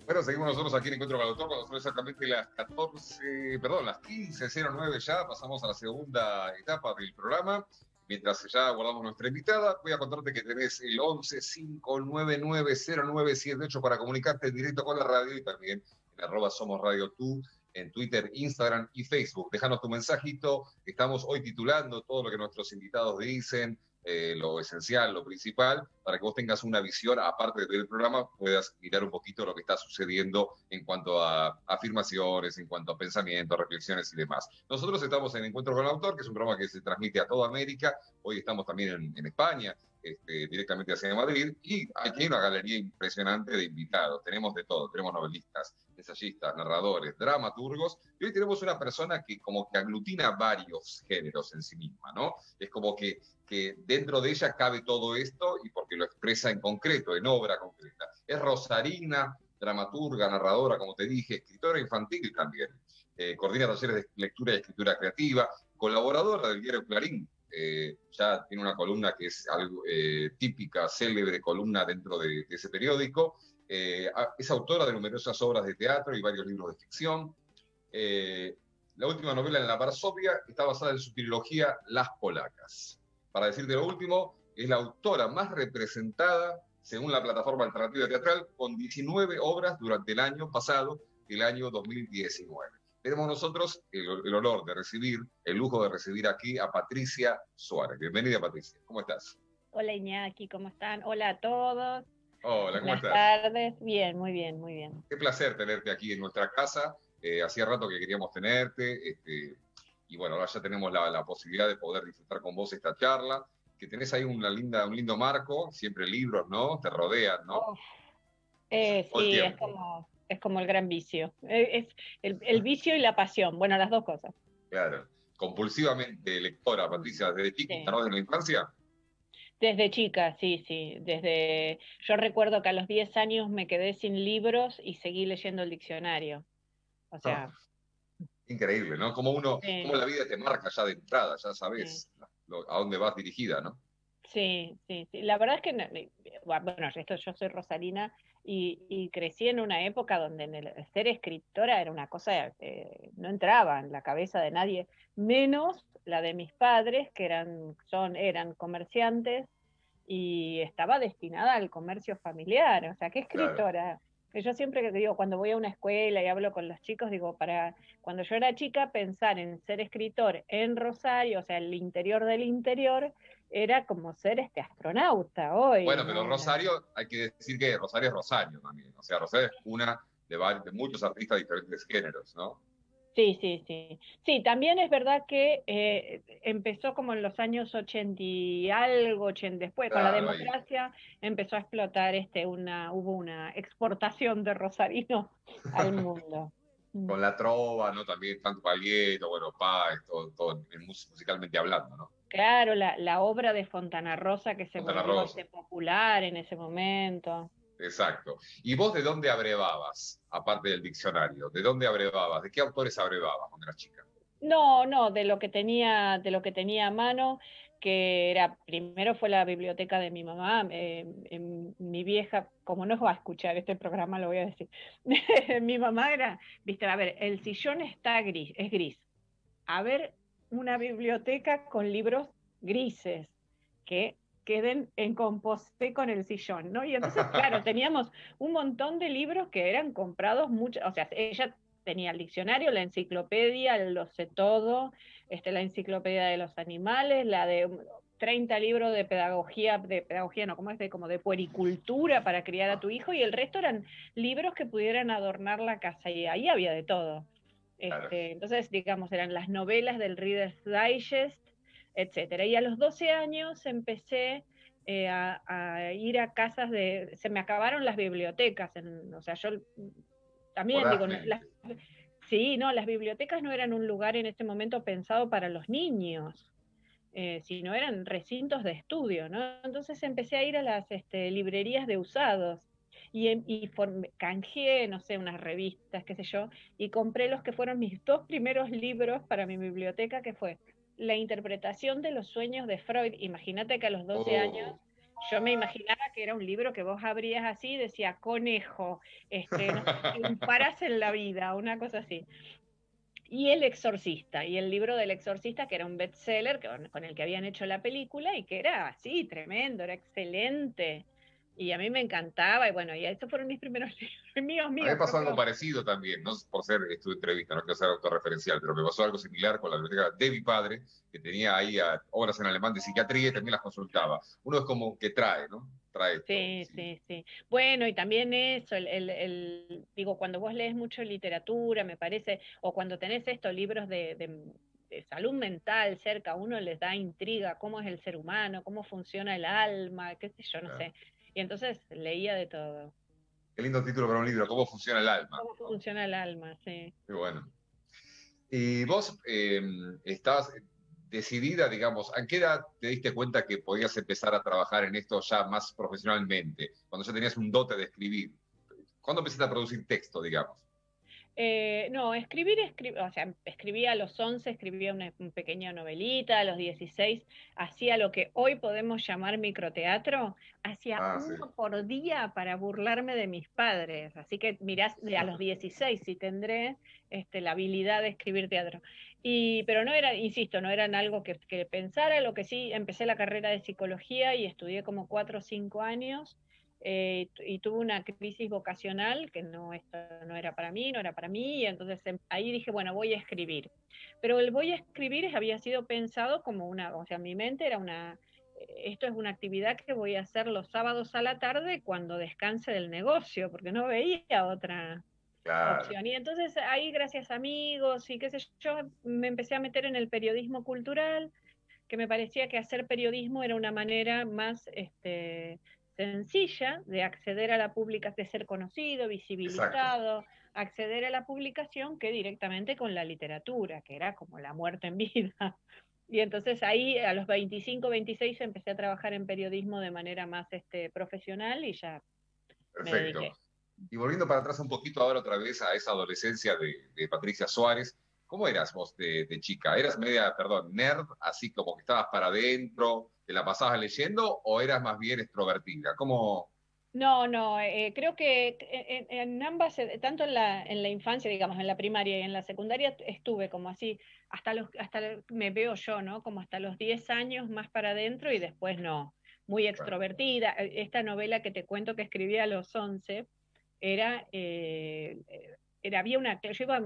Bueno, seguimos nosotros aquí en Encuentro con el Autor, cuando son exactamente las 15:09 ya, pasamos a la segunda etapa del programa. Mientras ya guardamos nuestra invitada, voy a contarte que tenés el 11-599-0978 para comunicarte en directo con la radio y también en @somosradio2 en Twitter, Instagram y Facebook. Déjanos tu mensajito, estamos hoy titulando todo lo que nuestros invitados dicen, lo esencial, lo principal, para que vos tengas una visión, aparte del programa, puedas mirar un poquito lo que está sucediendo en cuanto a afirmaciones, en cuanto a pensamientos, reflexiones y demás. Nosotros estamos en Encuentro con el Autor, que es un programa que se transmite a toda América. Hoy estamos también en España, directamente hacia Madrid, y aquí hay una galería impresionante de invitados. Tenemos de todo, tenemos novelistas, ensayistas, narradores, dramaturgos, y hoy tenemos una persona que como que aglutina varios géneros en sí misma, ¿no? Es como que dentro de ella cabe todo esto y porque lo expresa en concreto, en obra concreta. Es rosarina, dramaturga, narradora, como te dije, escritora infantil también. Coordina talleres de lectura y escritura creativa, colaboradora del diario Clarín. Ya tiene una columna que es algo típica, célebre columna dentro de ese periódico. Es autora de numerosas obras de teatro y varios libros de ficción. La última novela en la Varsovia está basada en su trilogía Las Polacas. Para decirte lo último, es la autora más representada según la plataforma alternativa teatral, con 19 obras durante el año pasado, el año 2019. Tenemos nosotros el honor de recibir, el lujo de recibir aquí a Patricia Suárez. Bienvenida, Patricia. ¿Cómo estás? Hola, Iñaki, ¿cómo están? Hola a todos. Hola, ¿cómo Buenas estás? tardes. Bien, muy bien, muy bien. Qué placer tenerte aquí en nuestra casa. Hacía rato que queríamos tenerte. Y bueno, ahora ya tenemos la posibilidad de poder disfrutar con vos esta charla, que tenés ahí un lindo marco, siempre libros, ¿no? Te rodean, ¿no? Oh, Todo el sí, tiempo. es como el gran vicio. Es el vicio y la pasión. Bueno, las dos cosas. Claro. Compulsivamente lectora, Patricia, desde chiquita, Sí. ¿no? Desde la infancia. Desde chica, sí, sí. Yo recuerdo que a los 10 años me quedé sin libros y seguí leyendo el diccionario. O Oh, sea, increíble, ¿no? Cómo sí, la vida te marca ya de entrada, ya sí. sabes a dónde vas dirigida, ¿no? Sí, sí, sí. La verdad es que, bueno, yo soy rosarina y crecí en una época donde el ser escritora era una cosa, no entraba en la cabeza de nadie, menos la de mis padres, que eran comerciantes y estaba destinada al comercio familiar. O sea, ¿qué Claro. escritora? Que yo siempre que digo, cuando voy a una escuela y hablo con los chicos, digo, cuando yo era chica, pensar en ser escritor en Rosario, o sea, el interior del interior, era como ser astronauta hoy, Bueno, pero ¿no? Rosario, hay que decir que Rosario es Rosario también. O sea, Rosario es una de muchos artistas de diferentes géneros, ¿no? Sí, sí, sí. Sí, también es verdad que empezó como en los años 80 y algo, 80, después con la Claro, ahí. democracia empezó a explotar hubo una exportación de rosarinos al mundo. Mm. Con la trova, ¿no? También tanto Baglietto, bueno, Páez, todo musicalmente hablando, ¿no? Claro, la obra de Fontana Rosa que se Fontana volvió Rosa. popular en ese momento. Exacto. ¿Y vos de dónde abrevabas, aparte del diccionario? ¿De dónde abrevabas? ¿De qué autores abrevabas cuando eras chica? No, no, de lo que tenía a mano, que era, primero fue la biblioteca de mi mamá, mi vieja, como no va a escuchar este programa, lo voy a decir. Mi mamá era, viste, a ver, el sillón está gris, es gris. A ver, una biblioteca con libros grises que queden en composté con el sillón, ¿no? Y entonces, claro, teníamos un montón de libros que eran comprados mucho, o sea, ella tenía el diccionario, la enciclopedia, lo sé todo, la enciclopedia de los animales, la de 30 libros de pedagogía no, ¿cómo es? Como de puericultura para criar a tu hijo, y el resto eran libros que pudieran adornar la casa, y ahí había de todo. Claro. Entonces, digamos, eran las novelas del Reader's Digest, etcétera. Y a los 12 años empecé a ir a casas se me acabaron las bibliotecas, o sea, yo también digo, no, Vorazmente. sí, no, las bibliotecas no eran un lugar en ese momento pensado para los niños, sino eran recintos de estudio, ¿no? Entonces empecé a ir a las librerías de usados canjeé, no sé, unas revistas, qué sé yo, y compré los que fueron mis dos primeros libros para mi biblioteca, que fue La interpretación de los sueños de Freud. Imagínate que a los 12 años Oh, Yo me imaginaba que era un libro que vos abrías así y decía conejo, no sé, triunfarás en la vida, una cosa así. Y El Exorcista, y el libro del Exorcista, que era un bestseller con el que habían hecho la película y que era así, tremendo, era excelente. Y a mí me encantaba, y bueno, y esos fueron mis primeros libros, míos, A mí me míos, pasó algo propios. parecido también, no por ser tu entrevista, no quiero ser autorreferencial, pero me pasó algo similar con la biblioteca de mi padre, que tenía ahí obras en alemán de psiquiatría y también las consultaba. Uno es como que trae, ¿no? Trae esto, Sí, sí. sí, sí. Bueno, y también eso, digo, cuando vos lees mucho literatura, me parece, o cuando tenés estos libros de salud mental cerca, a uno les da intriga cómo es el ser humano, cómo funciona el alma, qué sé yo, no Claro. sé. Y entonces leía de todo. Qué lindo título para un libro, ¿cómo funciona el alma? Cómo ¿No? funciona el alma, sí. Qué bueno. Y vos estabas decidida, digamos, ¿a qué edad te diste cuenta que podías empezar a trabajar en esto ya más profesionalmente? Cuando ya tenías un dote de escribir. ¿Cuándo empezaste a producir texto, digamos? No, o sea, escribía a los 11, escribía una pequeña novelita, a los 16 hacía lo que hoy podemos llamar microteatro, hacía Ah, sí. uno por día para burlarme de mis padres, así que mirás, a los 16 sí tendré la habilidad de escribir teatro. Pero no era, insisto, no eran algo que pensara, lo que sí, empecé la carrera de psicología y estudié como 4 o 5 años y tuve una crisis vocacional que no, esto no era para mí, no era para mí, y entonces ahí dije, bueno, voy a escribir. Pero el voy a escribir había sido pensado como o sea, en mi mente era esto es una actividad que voy a hacer los sábados a la tarde cuando descanse del negocio, porque no veía otra Claro, opción. Y entonces ahí, gracias a amigos y qué sé yo, me empecé a meter en el periodismo cultural, que me parecía que hacer periodismo era una manera más sencilla de acceder a la publicación, de ser conocido, exacto. visibilizado, acceder a la publicación que directamente con la literatura, que era como la muerte en vida. Y entonces ahí a los 25, 26 empecé a trabajar en periodismo de manera más profesional y ya me Perfecto. dediqué. Y volviendo para atrás un poquito ahora otra vez a esa adolescencia de Patricia Suárez, ¿cómo eras vos de chica? ¿Eras media, perdón, nerd, así como que estabas para adentro, te la pasabas leyendo, o eras más bien extrovertida? ¿Cómo? No, no, creo que en ambas, tanto en la infancia, digamos, en la primaria y en la secundaria, estuve como así, me veo yo, ¿no? Como hasta los 10 años más para adentro y después no, muy Bueno, extrovertida. Esta novela que te cuento que escribí a los 11 era, había yo iba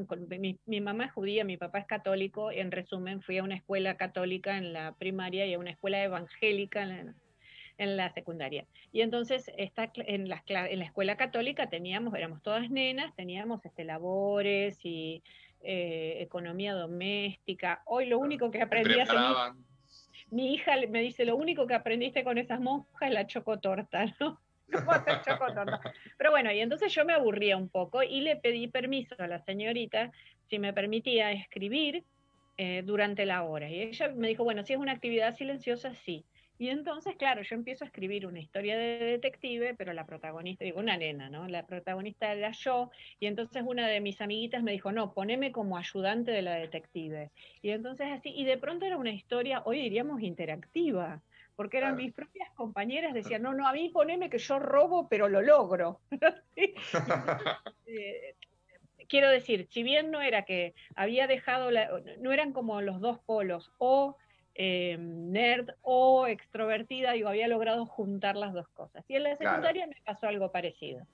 mi mamá es judía, mi papá es católico, en resumen, fui a una escuela católica en la primaria y a una escuela evangélica en la secundaria. Y entonces en la escuela católica éramos todas nenas, teníamos labores y economía doméstica. Hoy lo único que te aprendí hace preparaban. mi hija me dice, lo único que aprendiste con esas monjas es la chocotorta, ¿no? ¿Cómo hacer chocotorta? Pero bueno, y entonces yo me aburría un poco y le pedí permiso a la señorita si me permitía escribir durante la hora. Y ella me dijo, bueno, si es una actividad silenciosa, sí. Y entonces, claro, yo empiezo a escribir una historia de detective, pero la protagonista, digo, una nena, ¿no? La protagonista era yo, y entonces una de mis amiguitas me dijo, no, poneme como ayudante de la detective. Y entonces así, y de pronto era una historia, hoy diríamos interactiva, porque eran Claro. mis propias compañeras, decían, no, no, a mí poneme que yo robo, pero lo logro. Y entonces, eh, quiero decir, si bien no era que había dejado, no eran como los dos polos, o nerd o extrovertida, digo, había logrado juntar las dos cosas. Y en la Claro. secundaria me pasó algo parecido.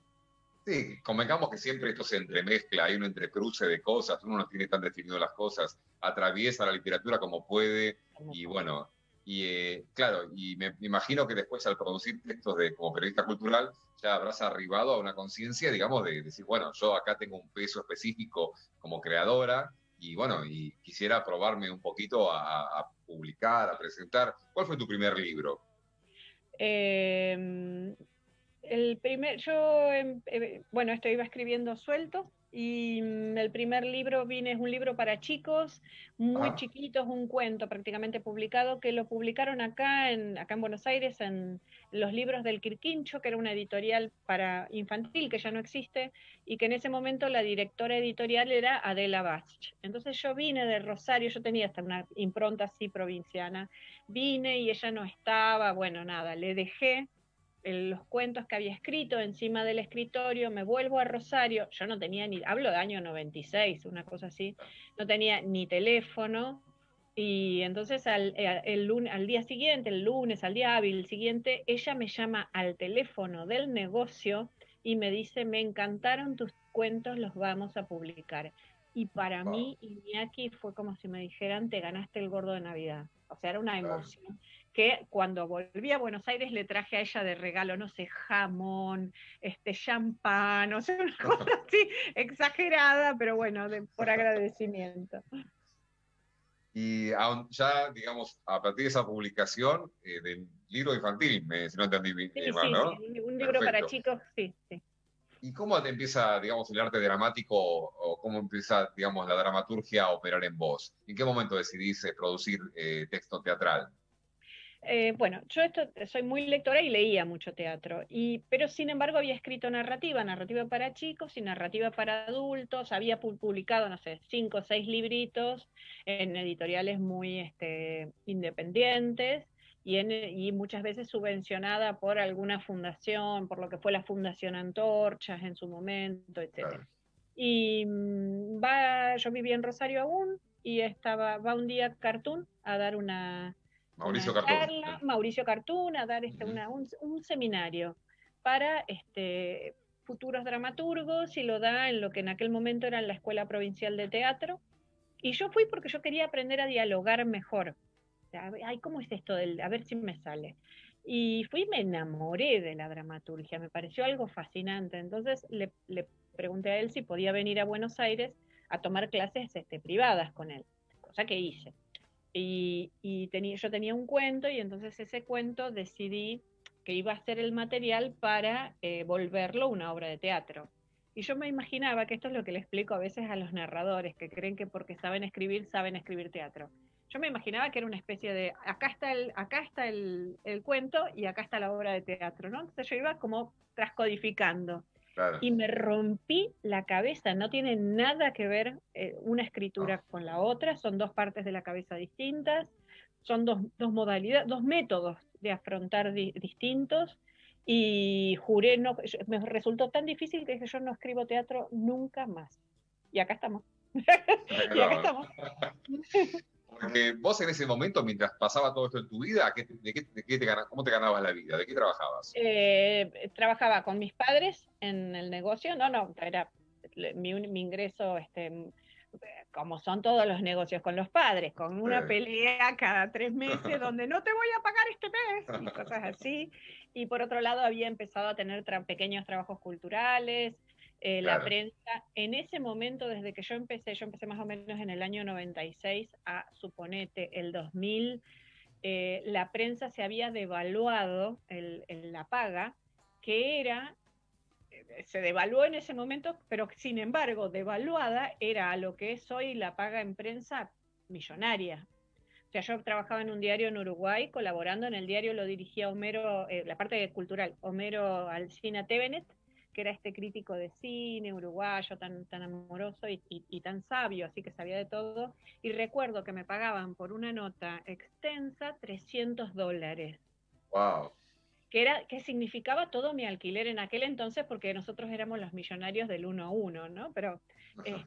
Sí, convengamos que siempre esto se entremezcla, hay un entrecruce de cosas, uno no tiene tan definido las cosas, atraviesa la literatura como puede, y bueno, y claro, y me imagino que después al producir textos como periodista cultural, ya habrás arribado a una conciencia, digamos, de decir, bueno, yo acá tengo un peso específico como creadora, y bueno, y quisiera probarme un poquito a publicar, a presentar. ¿Cuál fue tu primer libro? Eh, bueno, esto iba escribiendo suelto y el primer libro es un libro para chicos, muy Ajá, chiquitos, un cuento prácticamente publicado, que lo publicaron acá en Buenos Aires en los libros del Quirquincho, que era una editorial para infantil que ya no existe, y que en ese momento la directora editorial era Adela Bach. Entonces yo vine de Rosario, yo tenía hasta una impronta así provinciana, vine y ella no estaba, bueno, nada, le dejé los cuentos que había escrito encima del escritorio, me vuelvo a Rosario, yo no tenía ni, hablo de año 96, una cosa así, no tenía ni teléfono, y entonces al día siguiente, el lunes, al día hábil siguiente, ella me llama al teléfono del negocio y me dice, me encantaron tus cuentos, los vamos a publicar. Y para Wow, mí, Iñaki, fue como si me dijeran, te ganaste el gordo de Navidad. O sea, era una claro. emoción que cuando volví a Buenos Aires le traje a ella de regalo, no sé, jamón, champán, o sea, una cosa así exagerada, pero bueno, por agradecimiento. Y ya, digamos, a partir de esa publicación del libro infantil, si no entendí Sí, mal, sí, sí, ¿no? un libro para Perfecto. chicos, sí, sí. ¿Y cómo te empieza, digamos, el arte dramático o cómo empieza, digamos, la dramaturgia a operar en vos? ¿En qué momento decidís producir texto teatral? Bueno, yo soy muy lectora y leía mucho teatro, pero sin embargo había escrito narrativa, narrativa para chicos y narrativa para adultos, había publicado, no sé, 5 o 6 libritos en editoriales muy independientes y muchas veces subvencionada por alguna fundación, por lo que fue la Fundación Antorchas en su momento, etcétera. Claro. Y yo vivía en Rosario aún y va un día Cartoon a dar Mauricio una Cartón. charla, Mauricio Cartún, a dar Ujú. un seminario para futuros dramaturgos y lo da en lo que en aquel momento era la Escuela Provincial de Teatro. Y yo fui porque yo quería aprender a dialogar mejor. O sea, ay, ¿cómo es esto a ver si me sale? Y fui y me enamoré de la dramaturgia, me pareció algo fascinante. Entonces le pregunté a él si podía venir a Buenos Aires a tomar clases privadas con él, cosa que hice. Yo tenía un cuento y entonces ese cuento decidí que iba a ser el material para volverlo una obra de teatro. Y yo me imaginaba que esto es lo que le explico a veces a los narradores, que creen que porque saben escribir teatro. Yo me imaginaba que era una especie de, acá está el cuento y acá está la obra de teatro, ¿no? Entonces yo iba como transcodificando Claro. y me rompí la cabeza. No tiene nada que ver una No, escritura con la otra, son dos partes de la cabeza distintas, son dos modalidades, dos métodos de afrontar distintos. Y juré, no, me resultó tan difícil que dije, yo no escribo teatro nunca más. Y acá estamos. Y acá no. estamos. Porque vos en ese momento, mientras pasaba todo esto en tu vida, ¿cómo te ganabas la vida? ¿De qué trabajabas? Trabajaba con mis padres en el negocio, no, era mi ingreso, como son todos los negocios con los padres, con una pelea cada 3 meses donde no te voy a pagar este mes y cosas así. Y por otro lado había empezado a tener pequeños trabajos culturales, la Claro. prensa. En ese momento, desde que yo empecé más o menos en el año 96 a, suponete, el 2000, la prensa se había devaluado la paga, que se devaluó en ese momento, pero sin embargo, devaluada era a lo que es hoy la paga en prensa millonaria. O sea, yo trabajaba en un diario en Uruguay, colaborando en el diario, lo dirigía Homero, la parte cultural, Homero Alsina Tevenet, que era este crítico de cine uruguayo tan amoroso y tan sabio, así que sabía de todo. Y recuerdo que me pagaban por una nota extensa $300, Wow. que significaba todo mi alquiler en aquel entonces, porque nosotros éramos los millonarios del 1 a 1, ¿no? Pero,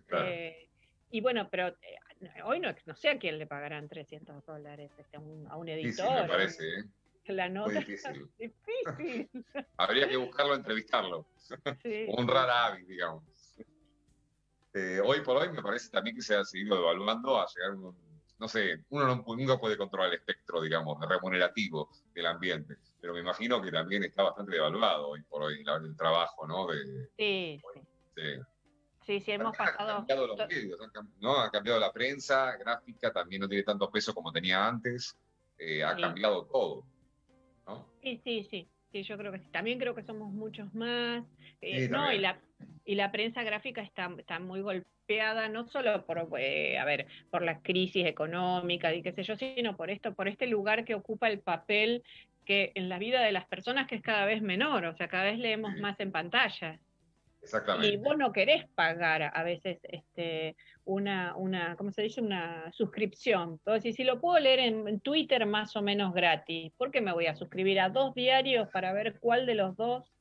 Claro. y bueno, pero hoy no sé a quién le pagarán $300, a un Difícil, me editor, parece, ¿eh? la Muy nota es difícil. difícil. Habría que buscarlo, entrevistarlo. Sí, Un sí, rara sí. avis, digamos. Hoy por hoy me parece también que se ha seguido devaluando a llegar a no sé, uno nunca puede controlar el espectro, digamos, remunerativo del ambiente, pero me imagino que también está bastante devaluado hoy por hoy el trabajo, ¿no? Sí, sí. De- Sí, sí, hemos también han pasado. cambiado los medios, ¿no? Ha cambiado la prensa gráfica, también no tiene tanto peso como tenía antes, ha Sí, cambiado todo, ¿no? sí, sí, sí, sí, yo creo que sí. También creo que somos muchos más. Sí, No, también. y la prensa gráfica está muy golpeada, no solo a ver, por la crisis económica y qué sé yo, sino por este lugar que ocupa el papel que en la vida de las personas que es cada vez menor, o sea, cada vez leemos Sí. más en pantalla. Y Exactamente. vos no querés pagar a veces ¿cómo se dice? Una suscripción. Entonces, si lo puedo leer en Twitter más o menos gratis, ¿por qué me voy a suscribir a 2 diarios para ver cuál de los dos?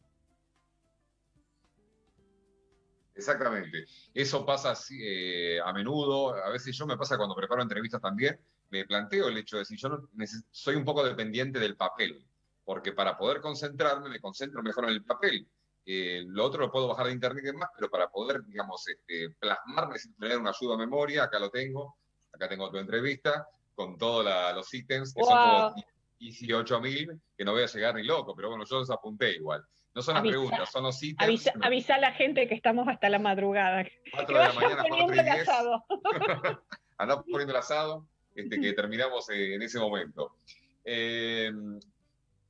Exactamente. Eso pasa así, a menudo. A veces yo me pasa cuando preparo entrevistas también. Me planteo el hecho de si yo no soy un poco dependiente del papel, porque para poder concentrarme, me concentro mejor en el papel. Lo otro lo puedo bajar de internet y demás, pero para poder, digamos, plasmar necesito tener una ayuda a memoria. Acá lo tengo. Acá tengo tu entrevista con todos los ítems, que son como ¡Wow! 18.000, que no voy a llegar ni loco, pero bueno, yo los apunté igual. No son las preguntas, son los ítems. Avisa a la gente que estamos hasta la madrugada, que 4 de la vayan mañana, 4 poniendo y el 10, asado. andá poniendo el asado, que terminamos en ese momento. Eh,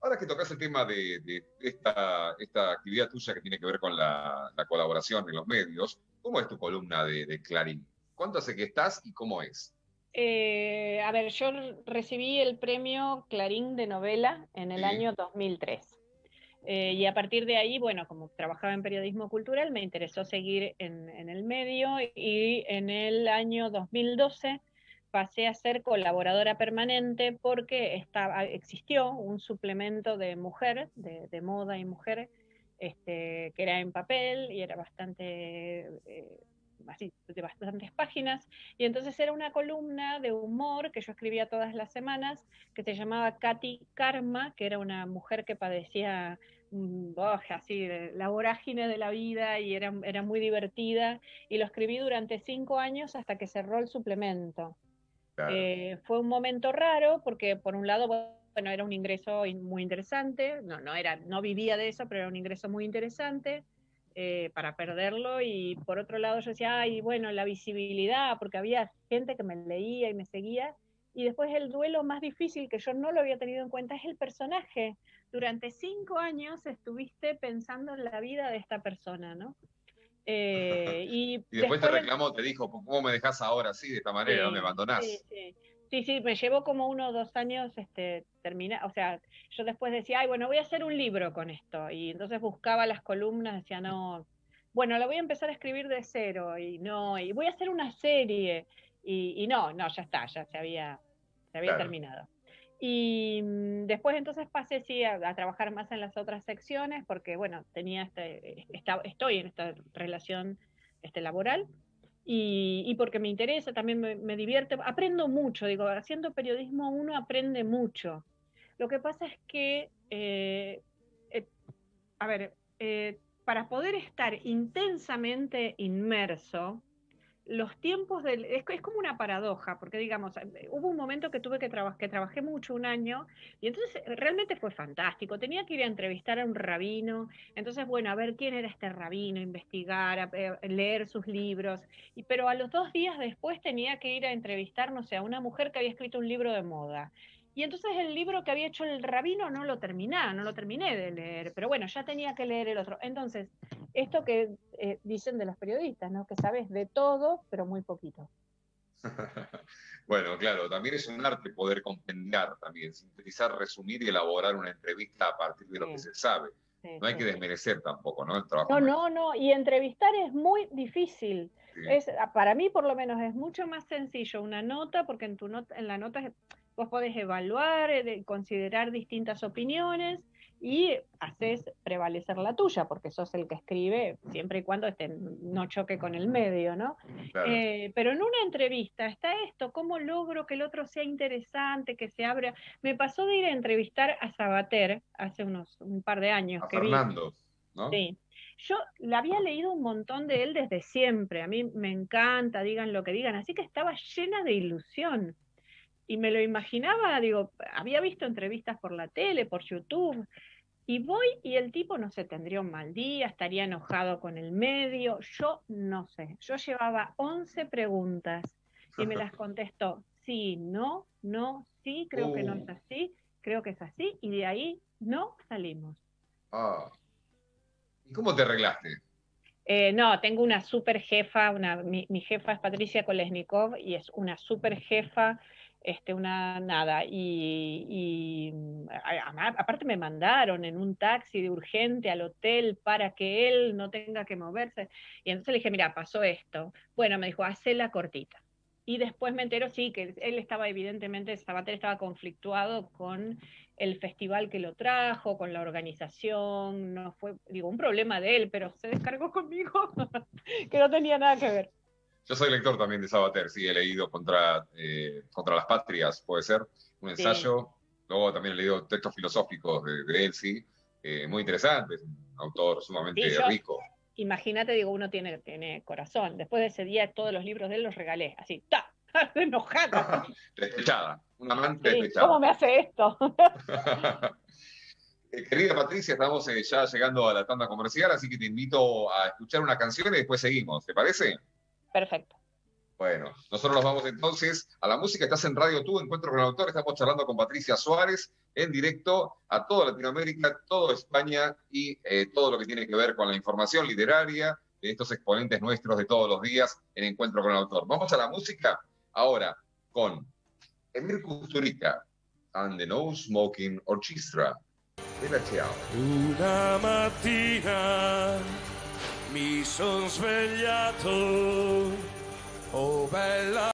Ahora que tocas el tema de esta actividad tuya que tiene que ver con la colaboración en los medios, ¿cómo es tu columna de Clarín? ¿Cuánto hace que estás y cómo es? A ver, yo recibí el premio Clarín de novela en el Sí, año 2003. Y a partir de ahí, bueno, como trabajaba en periodismo cultural, me interesó seguir en el medio y en el año 2012 pasé a ser colaboradora permanente porque existió un suplemento de mujer, de moda y mujer, que era en papel y era así, de bastantes páginas, y entonces era una columna de humor que yo escribía todas las semanas, que se llamaba Katy Karma, que era una mujer que padecía así, la vorágine de la vida y era muy divertida y lo escribí durante 5 años hasta que cerró el suplemento. claro. Fue un momento raro porque por un lado, bueno, era un ingreso muy interesante, no vivía de eso, pero era un ingreso muy interesante para perderlo y por otro lado yo decía, ay, bueno, la visibilidad, porque había gente que me leía y me seguía y después el duelo más difícil que yo no lo había tenido en cuenta es el personaje. Durante 5 años estuviste pensando en la vida de esta persona, ¿no? Y Y después te después reclamó, te dijo, ¿cómo me dejas ahora así, de esta manera? ¿No me sí, sí, abandonás? sí. Sí, sí, me llevó como 1 o 2 años terminar, o sea, yo después decía, ay, bueno, voy a hacer un libro con esto, y entonces buscaba las columnas, decía, no, bueno, la voy a empezar a escribir de cero, y no, y voy a hacer una serie, y no, no, ya está, ya se había Claro. terminado. Y después entonces pasé, sí, a trabajar más en las otras secciones, porque, bueno, estoy en esta relación laboral, y porque me interesa, también me divierte, aprendo mucho, digo, haciendo periodismo uno aprende mucho. Lo que pasa es que, eh, a ver, para poder estar intensamente inmerso, los tiempos es como una paradoja, porque digamos, hubo un momento que que trabajé mucho, 1 año, y entonces realmente fue fantástico. Tenía que ir a entrevistar a un rabino, entonces, bueno, a ver quién era este rabino, investigar, leer sus libros, pero a los 2 días después tenía que ir a entrevistar, no sé, a una mujer que había escrito un libro de moda. Y entonces el libro que había hecho el rabino no lo terminé de leer, pero bueno, ya tenía que leer el otro. Entonces, esto que dicen de los periodistas, ¿no? Que sabes de todo, pero muy poquito. Bueno, claro, también es un arte poder compendiar también, sintetizar, resumir y elaborar una entrevista a partir de lo que Sí, se sabe. sí, No hay sí, que sí. desmerecer tampoco, ¿no? El trabajo No, nuestro. no, no, y entrevistar es muy difícil. Sí, Para mí, por lo menos, es mucho más sencillo una nota, porque en la nota vos podés evaluar, considerar distintas opiniones y haces prevalecer la tuya, porque sos el que escribe, siempre y cuando no choque con el medio, ¿no? claro. Pero en una entrevista está esto, ¿cómo logro que el otro sea interesante, que se abra? Me pasó de ir a entrevistar a Sabater hace un par de años A que vino. Fernando, ¿no? Sí, yo la había leído un montón de él desde siempre, a mí me encanta, digan lo que digan, así que estaba llena de ilusión y me lo imaginaba, digo, había visto entrevistas por la tele, por YouTube, y voy y el tipo, no sé, tendría un mal día, estaría enojado con el medio, yo no sé, yo llevaba 11 preguntas y me las contestó, sí, no, no, sí, creo que no Uh, es así, creo que es así, y de ahí no salimos. ah. ¿Y cómo te arreglaste? No, tengo una super jefa, mi jefa es Patricia Kolesnikov y es una super jefa, una nada. Aparte me mandaron en un taxi de urgente al hotel para que él no tenga que moverse. Y entonces le dije, mira, pasó esto. Bueno, me dijo, hacela cortita. Y después me entero, sí, que él estaba evidentemente, Sabater estaba conflictuado con el festival que lo trajo, con la organización, no fue, digo, un problema de él, pero se descargó conmigo, que no tenía nada que ver. Yo soy lector también de Sabater, sí, he leído contra las Patrias, puede ser, un ensayo. Sí. Luego también he leído textos filosóficos de él, sí, muy interesante, es un autor sumamente rico. Imagínate, digo, uno tiene corazón. Después de ese día todos los libros de él los regalé, así, ¡ta! Enojada. Despechada, una amante despechada. ¿Cómo me hace esto? Querida Patricia, estamos ya llegando a la tanda comercial, así que te invito a escuchar una canción y después seguimos, ¿te parece? Perfecto. Bueno, nosotros nos vamos entonces a la música. Estás en Radio Tú, Encuentro con el Autor. Estamos charlando con Patricia Suárez en directo a toda Latinoamérica, toda España y todo lo que tiene que ver con la información literaria de estos exponentes nuestros de todos los días en Encuentro con el Autor. Vamos a la música ahora con Emir Kusturica and the No Smoking Orchestra. Bella ciao. Una mattina mi son svegliato, oh bella